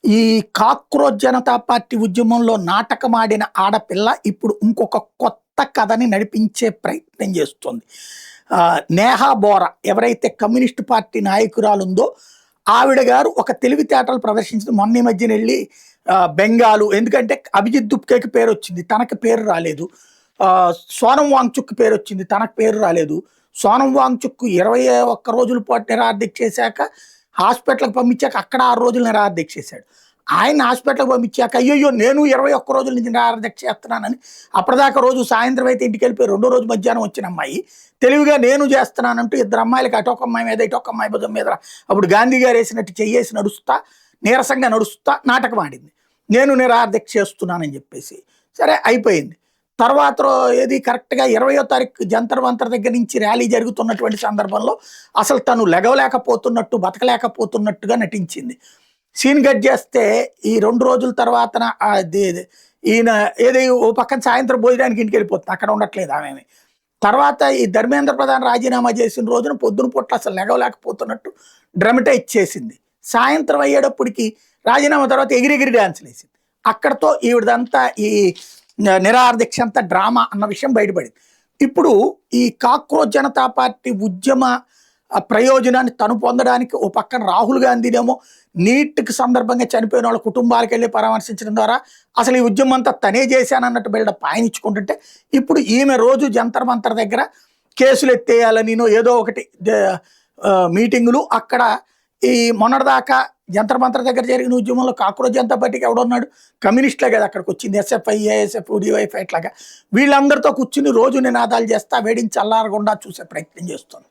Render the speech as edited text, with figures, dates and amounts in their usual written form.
ఈ cockroach Janata party ఉద్యమంలో నాటకమాడిన ఆడపిల్ల ఇప్పుడు ఇంకొక కొత్త కథని నడిపించే ప్రయత్నం చేస్తుంది. నేహా బోరా ఎవరైతే కమ్యూనిస్ట్ పార్టీ నాయకురాలుందో ఆవిడ గారు ఒక తెలివితేటలు ప్రదర్శించింది. మొన్న ఈ మధ్యన వెళ్ళి బెంగాలు, ఎందుకంటే అభిజిత్ దుప్కేకి పేరు వచ్చింది, తనకు పేరు రాలేదు. సోనం వాంగ్చుక్ పేరు వచ్చింది, తనకు పేరు రాలేదు. సోనం వాంగ్చుక్ 21 రోజుల పాటు నిరాదీక్ష చేశాక హాస్పిటల్కి పంపించాక అక్కడ 6 రోజులు నిరాదీక్ష చేశాడు. ఆయన హాస్పిటల్కి పంపించాక అయ్యో నేను 21 రోజుల నుంచి నిరాదీక్ష చేస్తున్నానని, అప్పటిదాకా రోజు సాయంత్రం అయితే ఇంటికి వెళ్ళిపోయి 2వ రోజు మధ్యాహ్నం వచ్చిన అమ్మాయి తెలివిగా నేను చేస్తున్నానంటూ 2 అమ్మాయిలకి అటొక అమ్మాయి మీద ఇటొక అమ్మాయి భుజం మీద అప్పుడు గాంధీ గారు వేసినట్టు చెయ్యేసి నడుస్తా, నీరసంగా నడుస్తా నాటకం ఆడింది. నేను నిరాదీక్ష చేస్తున్నానని చెప్పేసి. సరే అయిపోయింది. తర్వాత ఏది కరెక్ట్గా 20వ తారీఖు జంతర్ మంతర్ దగ్గర నుంచి ర్యాలీ జరుగుతున్నటువంటి సందర్భంలో అసలు తను లెగవలేకపోతున్నట్టు, బతకలేకపోతున్నట్టుగా నటించింది. సీన్ కట్ చేస్తే ఈ 2 రోజుల తర్వాత ఈయన ఏది ఓ పక్కన సాయంత్రం భోజనానికి ఇంటికి వెళ్ళిపోతుంది, అక్కడ ఉండట్లేదు ఆమె. తర్వాత ఈ ధర్మేంద్ర ప్రధాన్ రాజీనామా చేసిన రోజున పొద్దున పూట్ల అసలు లెగవలేకపోతున్నట్టు డ్రమటైజ్ చేసింది. సాయంత్రం అయ్యేటప్పటికి రాజీనామా తర్వాత ఎగిరెగిరి డ్యాన్సులు వేసింది. అక్కడతో ఈవిడదంతా ఈ నిరాదీక్ష అంతా డ్రామా అన్న విషయం బయటపడింది. ఇప్పుడు ఈ కాక్రోచ్ జనతా పార్టీ ఉద్యమ ప్రయోజనాన్ని తను పొందడానికి ఓ పక్కన రాహుల్ గాంధీనేమో నీట్కి సందర్భంగా చనిపోయిన వాళ్ళ కుటుంబాలకు వెళ్ళి పరామర్శించడం ద్వారా అసలు ఈ ఉద్యమం అంతా తనే చేశానన్నట్టు బిల్డప్ ఆయన ఇచ్చుకుంటుంటే, ఇప్పుడు ఈమె రోజు జంతర్ మంతర్ దగ్గర కేసులు ఎత్తేయాలని ఏదో ఒకటి మీటింగులు. అక్కడ ఈ మొన్నటిదాకా జంతర్ మంతర్ దగ్గర జరిగిన ఉద్యమంలో కాక్రోచ్ జనతా పార్టీకి ఎవడున్నాడు? కమ్యూనిస్టులే కదా అక్కడికి వచ్చింది, ఎస్ఎఫ్ఐ, ఏఎస్ఎఫ్, డివైఎఫ్ ఇట్లాగా వీళ్ళందరితో కూర్చుని రోజు నినాదాలు చేస్తా వేడించి చల్లారకుండా చూసే ప్రయత్నం చేస్తుంది.